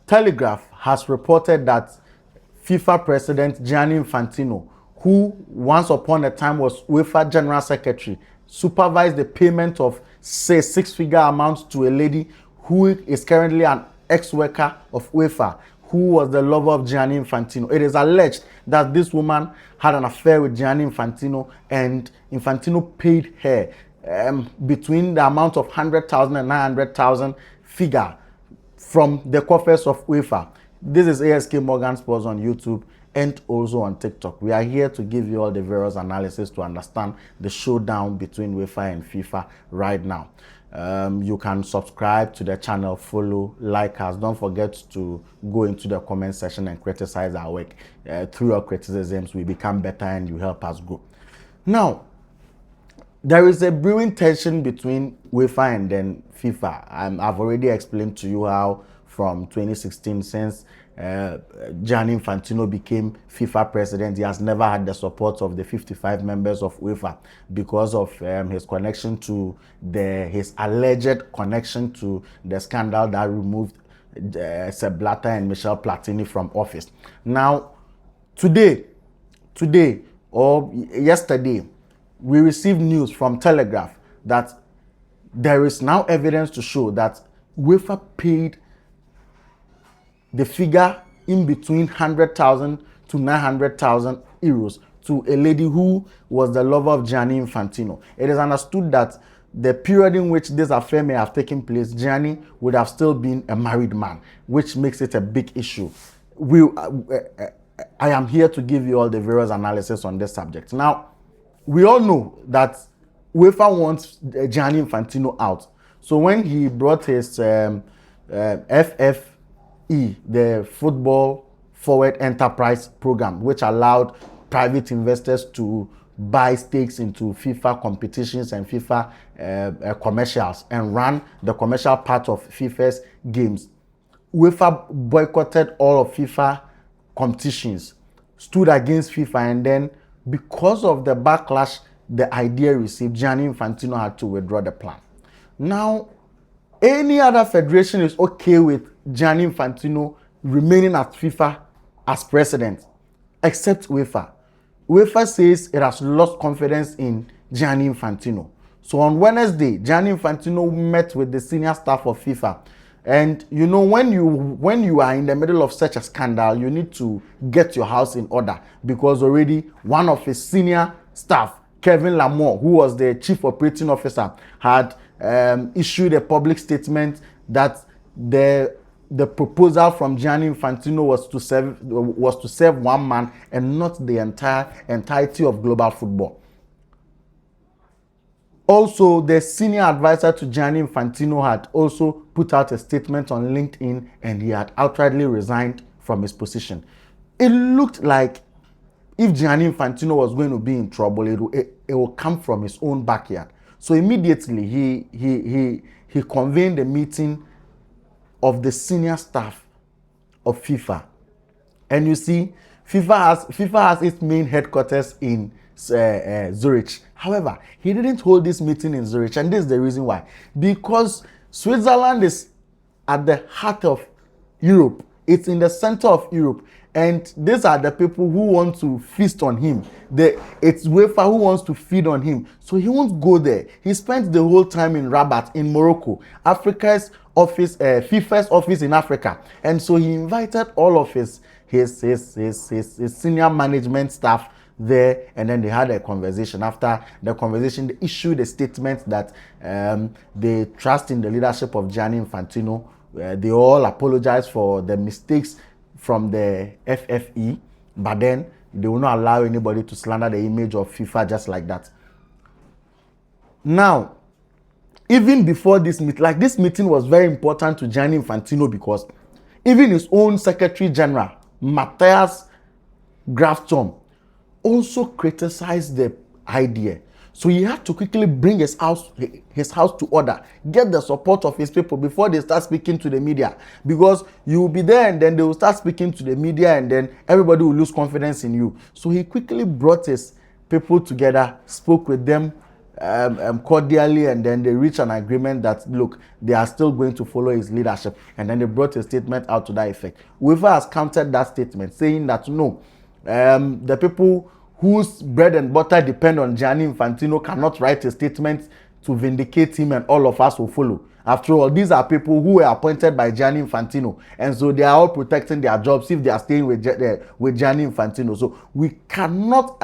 Telegraph has reported that FIFA President Gianni Infantino, who once upon a time was UEFA General Secretary, supervised the payment of, say, six-figure amounts to a lady who is currently an ex-worker of UEFA, who was the lover of Gianni Infantino. It is alleged that this woman had an affair with Gianni Infantino, and Infantino paid her between the amount of 100,000 and 900,000 figure from the coffers of UEFA. This is ASK Morgan Sports on YouTube and also on TikTok. We are here to give you all the various analysis to understand the showdown between UEFA and FIFA right now. You can subscribe to the channel, follow, like us. Don't forget to go into the comment section and criticize our work. Through your criticisms, we become better and you help us grow. Now, there is a brewing tension between UEFA and then FIFA. I've already explained to you how from 2016, since Gianni Infantino became FIFA president, he has never had the support of the 55 members of UEFA because of his connection to his alleged connection to the scandal that removed Sepp Blatter and Michel Platini from office. Now, today or yesterday, we received news from Telegraph that there is now evidence to show that UEFA paid the figure in between 100,000 to 900,000 euros to a lady who was the lover of Gianni Infantino. It is understood that the period in which this affair may have taken place, Gianni would have still been a married man, which makes it a big issue. I am here to give you all the various analysis on this subject. Now, we all know that UEFA wants Gianni Infantino out. So when he brought his FFE, the Football Forward Enterprise Program, which allowed private investors to buy stakes into FIFA competitions and FIFA commercials and run the commercial part of FIFA's games, UEFA boycotted all of FIFA competitions, stood against FIFA, and then because of the backlash the idea received, Gianni Infantino had to withdraw the plan. Now, any other federation is okay with Gianni Infantino remaining at FIFA as president, except UEFA. UEFA says it has lost confidence in Gianni Infantino. So on Wednesday, Gianni Infantino met with the senior staff of FIFA. And you know, when you are in the middle of such a scandal, you need to get your house in order, because already one of his senior staff, Kevin Lamore, who was the chief operating officer, had issued a public statement that the proposal from Gianni Infantino was to serve one man and not the entirety of global football. Also, the senior advisor to Gianni Infantino had also put out a statement on LinkedIn, and he had outrightly resigned from his position. It looked like if Gianni Infantino was going to be in trouble, it will come from his own backyard. So immediately he convened a meeting of the senior staff of FIFA. And you see, FIFA has its main headquarters in Zurich. However, he didn't hold this meeting in Zurich, and this is the reason why. Because Switzerland is at the heart of Europe. It's in the center of Europe, and these are the people who want to feast on him. It's UEFA who wants to feed on him, so he won't go there. He spent the whole time in Rabat, in Morocco, Africa's office, FIFA's office in Africa, and so he invited all of his senior management staff there, and then they had a conversation. After the conversation, they issued a statement that they trust in the leadership of Gianni Infantino. They all apologized for the mistakes from the FFE, but then they will not allow anybody to slander the image of FIFA just like that. Now, even before this meeting, like this meeting was very important to Gianni Infantino, because even his own Secretary General, Matthias Grafstrom, also criticized the idea. So he had to quickly bring his house to order, get the support of his people before they start speaking to the media. Because you will be there and then they will start speaking to the media, and then everybody will lose confidence in you. So he quickly brought his people together, spoke with them cordially, and then they reach an agreement that, look, they are still going to follow his leadership, and then they brought a statement out to that effect. UEFA has countered that statement, saying that no, the people whose bread and butter depend on Gianni Infantino cannot write a statement to vindicate him, and all of us will follow. After all, these are people who were appointed by Gianni Infantino, and so they are all protecting their jobs if they are staying with Gianni Infantino. So we cannot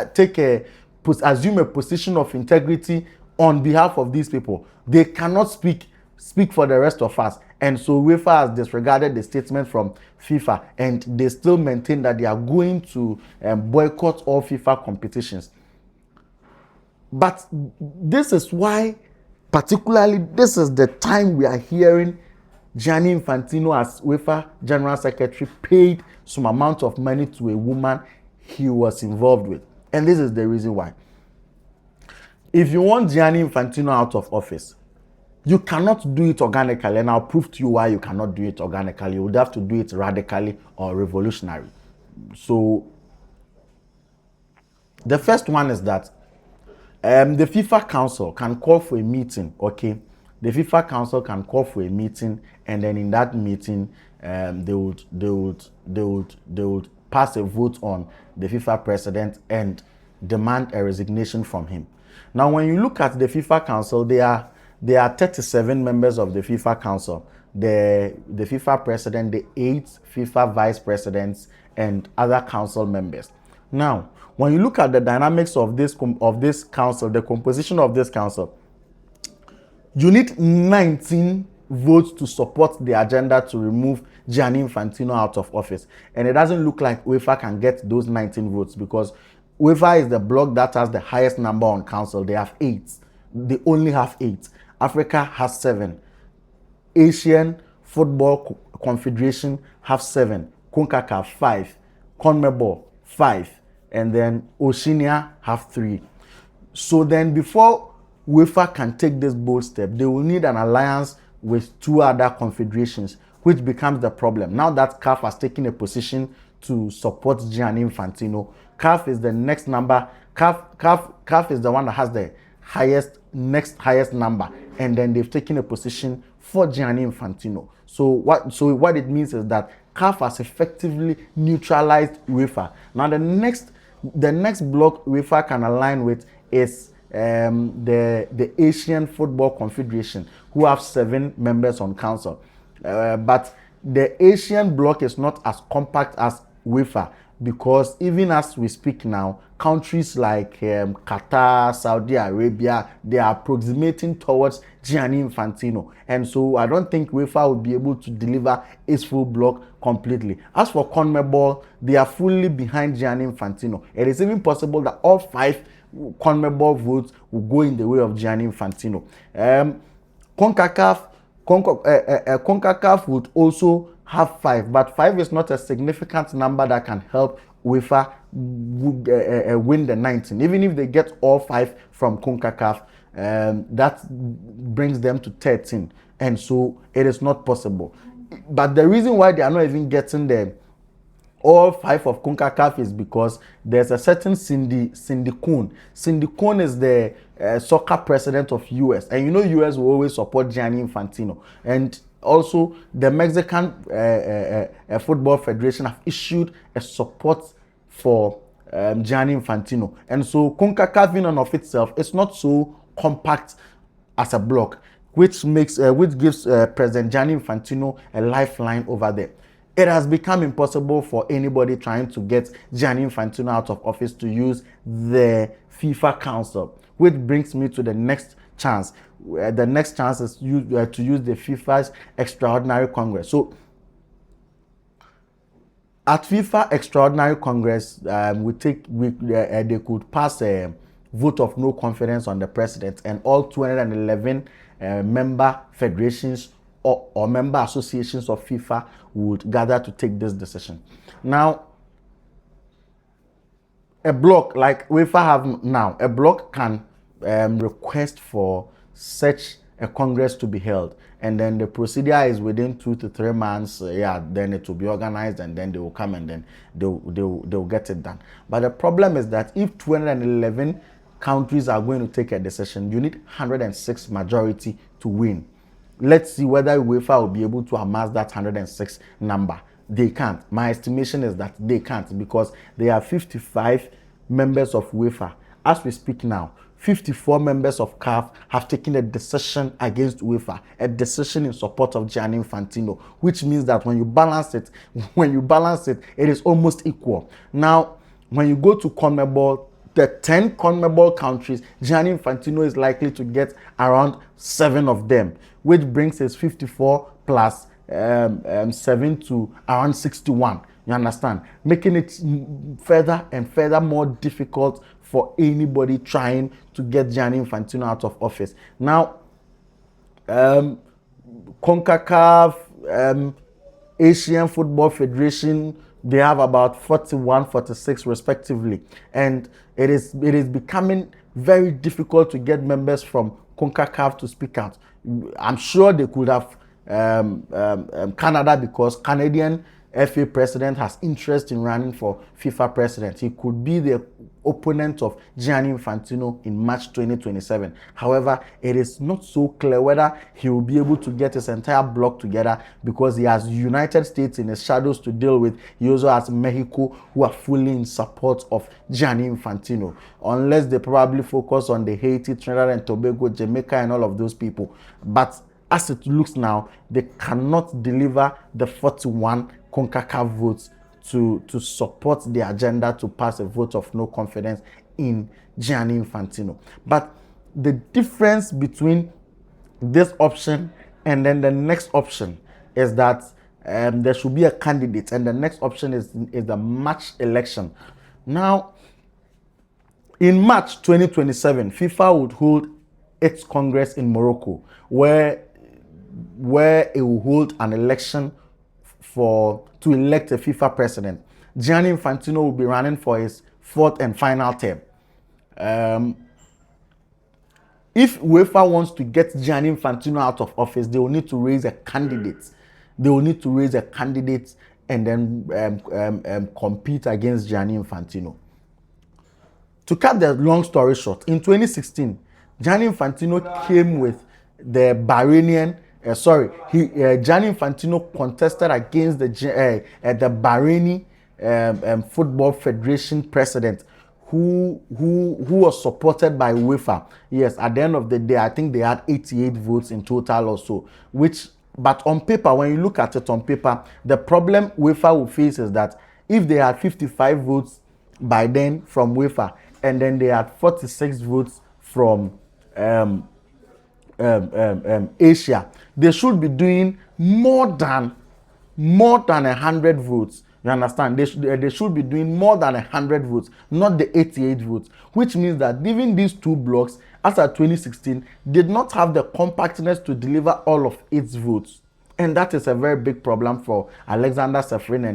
assume a position of integrity on behalf of these people. They cannot speak for the rest of us, and so UEFA has disregarded the statement from FIFA, and they still maintain that they are going to boycott all FIFA competitions. But this is why, particularly, this is the time we are hearing Gianni Infantino, as UEFA General Secretary, paid some amount of money to a woman he was involved with. And this is the reason why. If you want Gianni Infantino out of office, you cannot do it organically, and I'll prove to you why you cannot do it organically. You would have to do it radically or revolutionary. So, the first one is that the FIFA Council can call for a meeting, okay? The FIFA Council can call for a meeting, and then in that meeting, they would pass a vote on the FIFA president and demand a resignation from him. Now, when you look at the FIFA Council, there are 37 members of the FIFA Council. The FIFA president, the 8 FIFA vice presidents, and other council members. Now, when you look at the dynamics of this council, the composition of this council, you need 19 votes to support the agenda to remove Gianni Infantino out of office. And it doesn't look like UEFA can get those 19 votes, because UEFA is the bloc that has the highest number on council. They have 8. They only have 8. Africa has 7. Asian Football Confederation have 7. CONCACAF 5. CONMEBOL 5. And then Oceania have 3. So then, before UEFA can take this bold step, they will need an alliance with 2 other confederations, which becomes the problem. Now that CAF has taken a position to support Gianni Infantino, CAF is the next number. CAF is the one that has the next highest number, and then they've taken a position for Gianni Infantino. So what it means is that CAF has effectively neutralized UEFA. Now the next bloc UEFA can align with is the Asian Football Confederation, who have 7 members on council. But the Asian bloc is not as compact as UEFA, because even as we speak now, countries like Qatar, Saudi Arabia, they are approximating towards Gianni Infantino. And so I don't think UEFA will be able to deliver its full bloc completely. As for CONMEBOL, they are fully behind Gianni Infantino. It is even possible that all 5 CONMEBOL votes will go in the way of Gianni Infantino. CONCACAF would also have 5, but 5 is not a significant number that can help UEFA win the 19. Even if they get all 5 from CONCACAF, that brings them to 13, and so it is not possible. But the reason why they are not even getting all 5 of CONCACAF is because there's a certain Cindy Cohn. Cindy Cohn is the soccer president of US, and you know US will always support Gianni Infantino. And also the Mexican Football Federation have issued a support for Gianni Infantino. And so CONCACAF in and of itself is not so compact as a bloc, which gives President Gianni Infantino a lifeline over there. It has become impossible for anybody trying to get Gianni Infantino out of office to use the FIFA Council, which brings me to the next chance. The next chance is to use the FIFA's Extraordinary Congress. So, at FIFA Extraordinary Congress, they could pass a vote of no confidence on the president, and all 211 member federations or member associations of FIFA would gather to take this decision. Now, a bloc like UEFA have now, a bloc can request for such a congress to be held, and then the procedure is within 2 to 3 months. Then it will be organized, and then they will come, and then they'll get it done. But the problem is that if 211 countries are going to take a decision, you need 106 majority to win. Let's see whether UEFA will be able to amass that 106 number. They can't. My estimation is that they can't, because there are 55 members of UEFA. As we speak now, 54 members of CAF have taken a decision against UEFA, a decision in support of Gianni Infantino, which means that when you balance it, it is almost equal. Now, when you go to CONMEBOL, the 10 CONMEBOL countries, Gianni Infantino is likely to get around 7 of them, which brings his 54 plus 7 to around 61. You understand? Making it further and further more difficult for anybody trying to get Gianni Infantino out of office. Now, CONCACAF, Asian Football Federation, they have about 41, 46 respectively. And it is becoming very difficult to get members from CONCACAF to speak out. I'm sure they could have Canada, because Canadian FA president has interest in running for FIFA president. He could be the opponent of Gianni Infantino in March 2027. However, it is not so clear whether he will be able to get his entire bloc together, because he has United States in his shadows to deal with. He also has Mexico, who are fully in support of Gianni Infantino, unless they probably focus on the Haiti, Trinidad and Tobago, Jamaica and all of those people. But as it looks now, they cannot deliver the 41 CONCACAF votes to support the agenda to pass a vote of no confidence in Gianni Infantino. But the difference between this option and then the next option is that there should be a candidate, and the next option is the March election. Now, in March 2027, FIFA would hold its Congress in Morocco, where it will hold an election to elect a FIFA president. Gianni Infantino will be running for his 4th and final term. If UEFA wants to get Gianni Infantino out of office, they will need to raise a candidate. And then compete against Gianni Infantino. To cut the long story short, in 2016, Gianni Infantino came with the Bahrainian. Gianni Infantino contested against the Bahraini Football Federation president, who was supported by UEFA. Yes, at the end of the day, I think they had 88 votes in total or so. But on paper, when you look at it on paper, the problem UEFA will face is that if they had 55 votes by then from UEFA, and then they had 46 votes from Asia, they should be doing more than 100 votes. You understand? They should be doing more than 100 votes, not the 88 votes, which means that even these two blocks, as at 2016, did not have the compactness to deliver all of its votes. And that is a very big problem for Alexander Seferin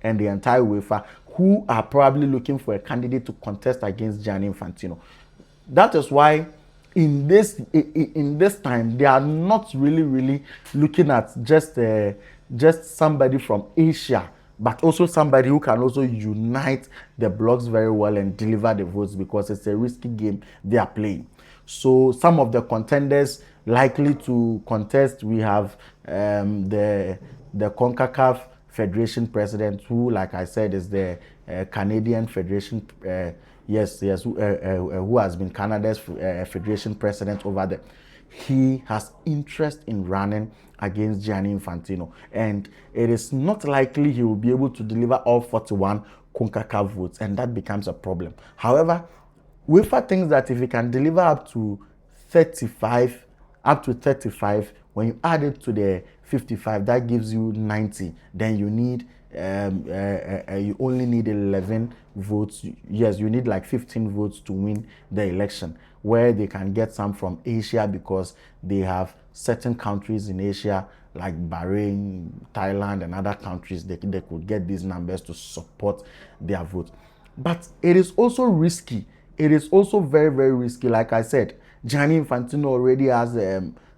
and the entire UEFA, who are probably looking for a candidate to contest against Gianni Infantino. That is why in this time, they are not really looking at just somebody from Asia, but also somebody who can also unite the blocks very well and deliver the votes, because it's a risky game they are playing. So some of the contenders likely to contest, we have the CONCACAF Federation president, who, like I said, is the Canadian Federation. Who has been Canada's Federation president over there. He has interest in running against Gianni Infantino, and it is not likely he will be able to deliver all 41 CONCACAF votes, and that becomes a problem. However, UEFA thinks that if he can deliver up to 35, when you add it to the 55, that gives you 90. Then you need you only need 11 votes. Yes, you need like 15 votes to win the election, where they can get some from Asia, because they have certain countries in Asia like Bahrain, Thailand and other countries. They could get these numbers to support their vote. But it is also risky. It is also very, very risky. Like I said, Gianni Infantino already has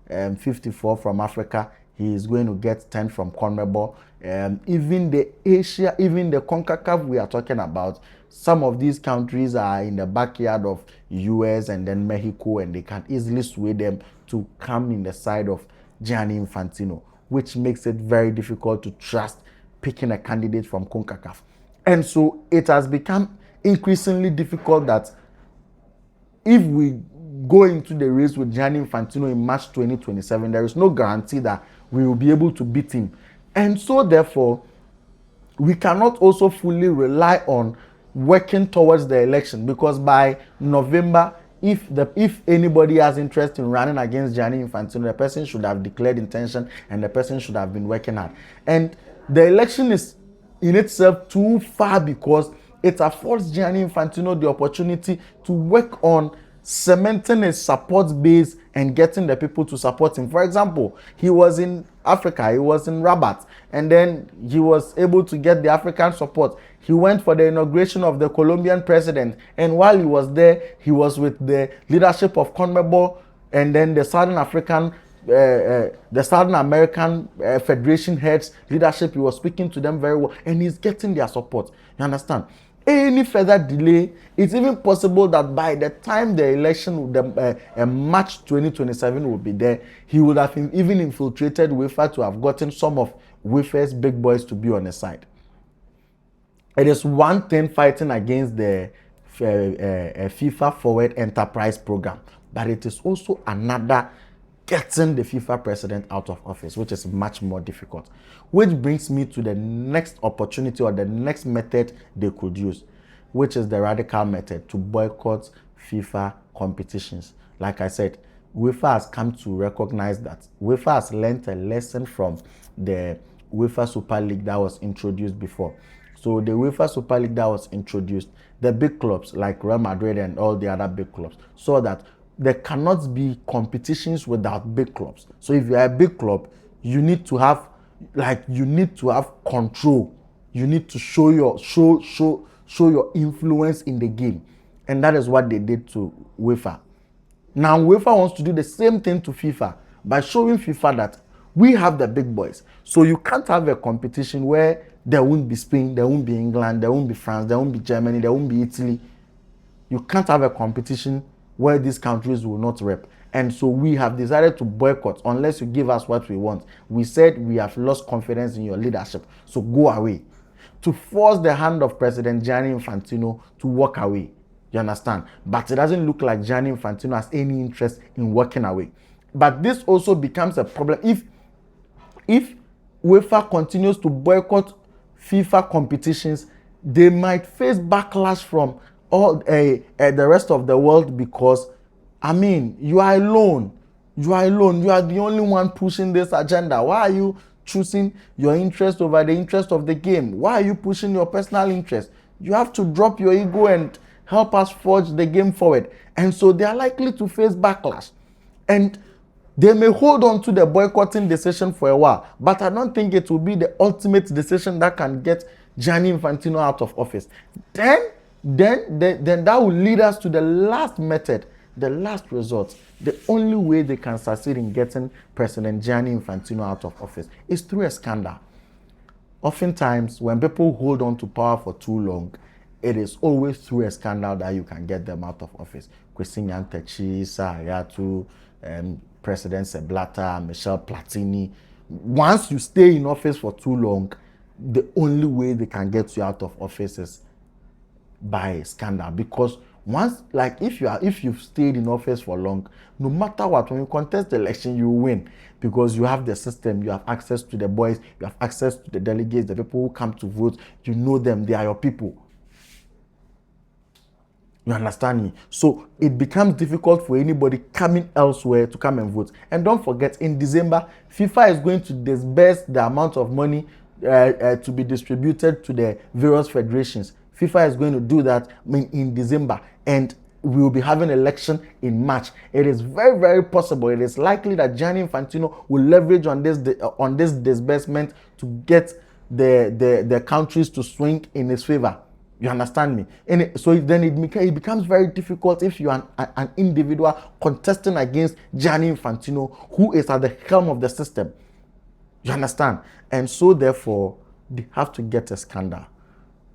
54 from Africa. he is going to get 10 from CONMEBOL. Even the Asia, even the CONCACAF we are talking about, some of these countries are in the backyard of US and then Mexico, and they can easily sway them to come in the side of Gianni Infantino, which makes it very difficult to trust picking a candidate from CONCACAF. And so it has become increasingly difficult that if we go into the race with Gianni Infantino in March 2027, there is no guarantee that we will be able to beat him. And so therefore, we cannot also fully rely on working towards the election, because by November, if anybody has interest in running against Gianni Infantino, the person should have declared intention and the person should have been working hard. And the election is in itself too far, because it affords Gianni Infantino the opportunity to work on cementing his support base and getting the people to support him. For example, he was in Africa, he was in Rabat, and then he was able to get the African support. He went for the inauguration of the Colombian president, and while he was there, he was with the leadership of CONMEBOL and then the Southern American Federation heads leadership. He was speaking to them very well, and he's getting their support. You understand? Any further delay, it's even possible that by the time the election, March 2027 will be there, he would have even infiltrated UEFA to have gotten some of UEFA's big boys to be on his side. It is one thing fighting against the FIFA Forward Enterprise Program, but it is also another getting the FIFA president out of office, which is much more difficult. Which brings me to the next opportunity, or the next method they could use, which is the radical method to boycott FIFA competitions. Like I said, UEFA has come to recognize that. UEFA has learned a lesson from the UEFA Super League that was introduced before. So the UEFA Super League that was introduced, the big clubs like Real Madrid and all the other big clubs saw that there cannot be competitions without big clubs. So if you are a big club, you need to have control. You need to show your influence in the game. And that is what they did to UEFA. Now UEFA wants to do the same thing to FIFA by showing FIFA that we have the big boys. So you can't have a competition where there won't be Spain, there won't be England, there won't be France, there won't be Germany, there won't be Italy. You can't have a competition where these countries will not rep. And so we have decided to boycott unless you give us what we want. We said we have lost confidence in your leadership, so go away. To force the hand of President Gianni Infantino to walk away. You understand? But it doesn't look like Gianni Infantino has any interest in walking away. But this also becomes a problem if UEFA continues to boycott FIFA competitions. They might face backlash from all the rest of the world, because you are alone. You are the only one pushing this agenda. Why are you choosing your interest over the interest of the game? Why are you pushing your personal interest? You have to drop your ego and help us forge the game forward. And so they are likely to face backlash, and they may hold on to the boycotting decision for a while, but I don't think it will be the ultimate decision that can get Gianni Infantino out of office. Then that will lead us to the last method, the last resort. The only way they can succeed in getting President Gianni Infantino out of office is through a scandal. Oftentimes, when people hold on to power for too long, it is always through a scandal that you can get them out of office. Christine Yantechi, Sayatu, President Seblata, Michel Platini. Once you stay in office for too long, the only way they can get you out of office is by scandal. Because once, if you've stayed in office for long, no matter what, when you contest the election, you win, because you have the system, you have access to the boys, you have access to the delegates, the people who come to vote, you know them, they are your people. You understand me? So it becomes difficult for anybody coming elsewhere to come and vote. And don't forget, in December, FIFA is going to disburse the amount of money to be distributed to the various federations. FIFA is going to do that in December, and we will be having an election in March. It is very, very possible. It is likely that Gianni Infantino will leverage on this disbursement to get the countries to swing in his favor. You understand me? And so then it becomes very difficult if you are an individual contesting against Gianni Infantino, who is at the helm of the system. You understand? And so therefore, they have to get a scandal.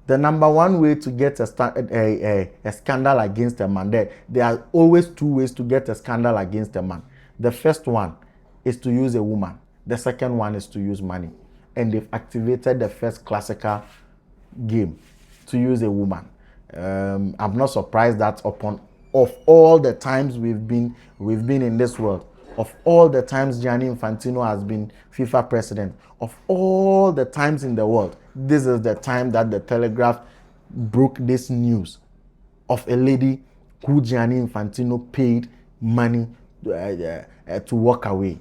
The number one way to get a scandal against a man, there are always two ways to get a scandal against a man. The first one is to use a woman. The second one is to use money. And they've activated the first classical game to use a woman. I'm not surprised that of all the times we've been in this world, of all the times Gianni Infantino has been FIFA president, of all the times in the world, this is the time that the Telegraph broke this news of a lady who Gianni Infantino paid money to walk away.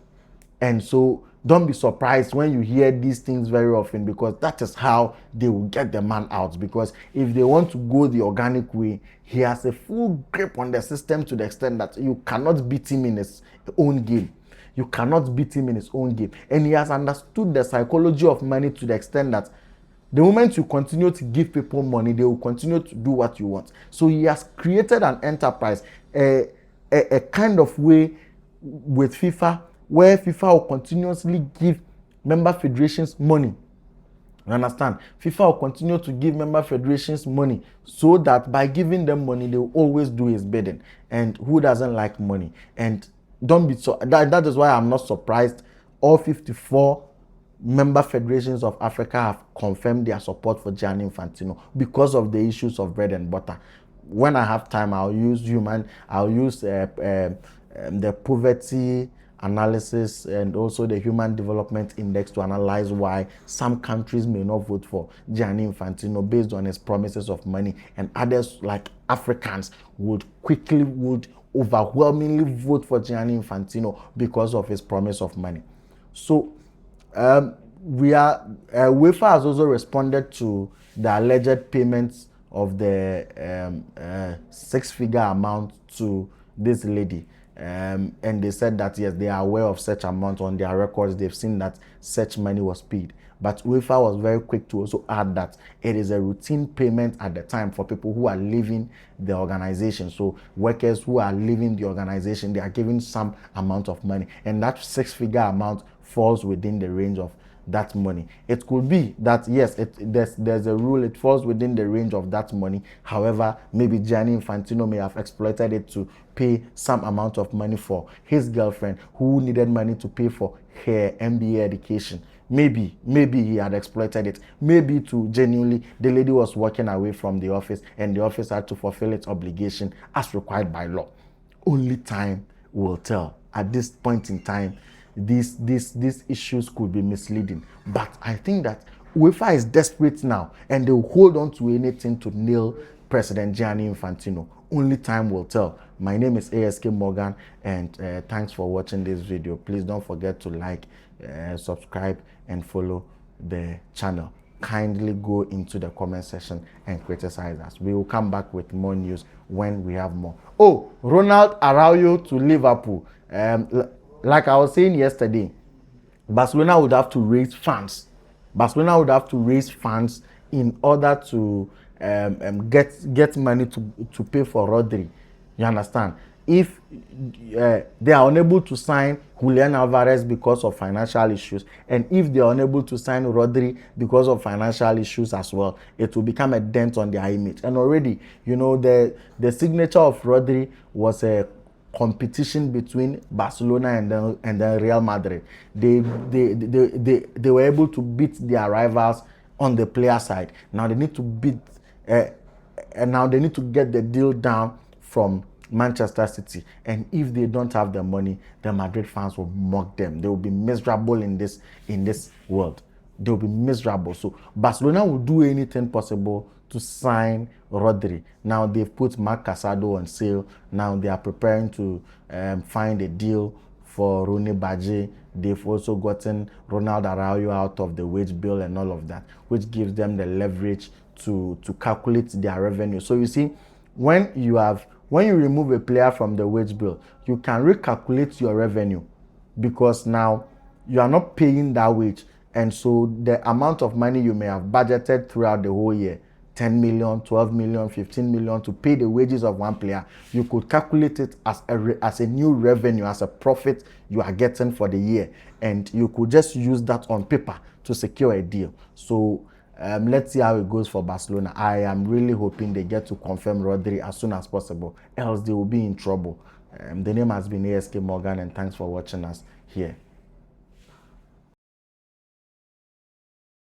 And so don't be surprised when you hear these things very often, because that is how they will get the man out. Because if they want to go the organic way, he has a full grip on the system to the extent that you cannot beat him in his own game. You cannot beat him in his own game. And he has understood the psychology of money to the extent that the moment you continue to give people money, they will continue to do what you want. So he has created an enterprise, a kind of way with FIFA, where FIFA will continuously give member federations money. You understand? FIFA will continue to give member federations money, so that by giving them money, they will always do his bidding. And who doesn't like money? And don't be so. That is why I'm not surprised. All 54 member federations of Africa have confirmed their support for Gianni Infantino because of the issues of bread and butter. When I have time, I'll use the poverty analysis and also the Human Development Index to analyze why some countries may not vote for Gianni Infantino based on his promises of money, and others like Africans would overwhelmingly vote for Gianni Infantino because of his promise of money. So UEFA has also responded to the alleged payments of the 6-figure amount to this lady. And they said that yes, they are aware of such amount on their records. They've seen that such money was paid. But UEFA was very quick to also add that it is a routine payment at the time for people who are leaving the organization. So workers who are leaving the organization, they are given some amount of money. And that 6-figure amount falls within the range of that money. It could be that yes, there's a rule, it falls within the range of that money. However, maybe Gianni Infantino may have exploited it to pay some amount of money for his girlfriend who needed money to pay for her MBA education. Maybe he had exploited it. Maybe to genuinely, the lady was walking away from the office and the office had to fulfill its obligation as required by law. Only time will tell. At this point in time, these issues could be misleading. But I think that UEFA is desperate now and they will hold on to anything to nail President Gianni Infantino. Only time will tell. My name is ASK Morgan, and thanks for watching this video. Please don't forget to like, subscribe, and follow the channel. Kindly go into the comment section and criticize us. We will come back with more news when we have more. Oh, Ronald Araujo to Liverpool. Like I was saying yesterday, Barcelona would have to raise funds. Barcelona would have to raise funds in order to get money to pay for Rodri. You understand? If they are unable to sign Julian Alvarez because of financial issues, and if they are unable to sign Rodri because of financial issues as well, it will become a dent on their image. And already, you know, the signature of Rodri was a competition between Barcelona and then Real Madrid. They were able to beat their rivals on the player side. Now they need to now they need to get the deal down from Manchester City. And if they don't have the money, the Madrid fans will mock them. They will be miserable in this world. They will be miserable. So Barcelona will do anything possible to sign Rodri. Now they've put Marc Casado on sale. Now they are preparing to find a deal for Rooney Badji. They've also gotten Ronald Araujo out of the wage bill and all of that, which gives them the leverage to calculate their revenue. So you see, when you remove a player from the wage bill, you can recalculate your revenue, because now you are not paying that wage. And so the amount of money you may have budgeted throughout the whole year 10 million, 12 million, 15 million to pay the wages of one player, you could calculate it as a new revenue, as a profit you are getting for the year. And you could just use that on paper to secure a deal. So let's see how it goes for Barcelona. I am really hoping they get to confirm Rodri as soon as possible, else they will be in trouble. The name has been ASK Morgan, and thanks for watching us here.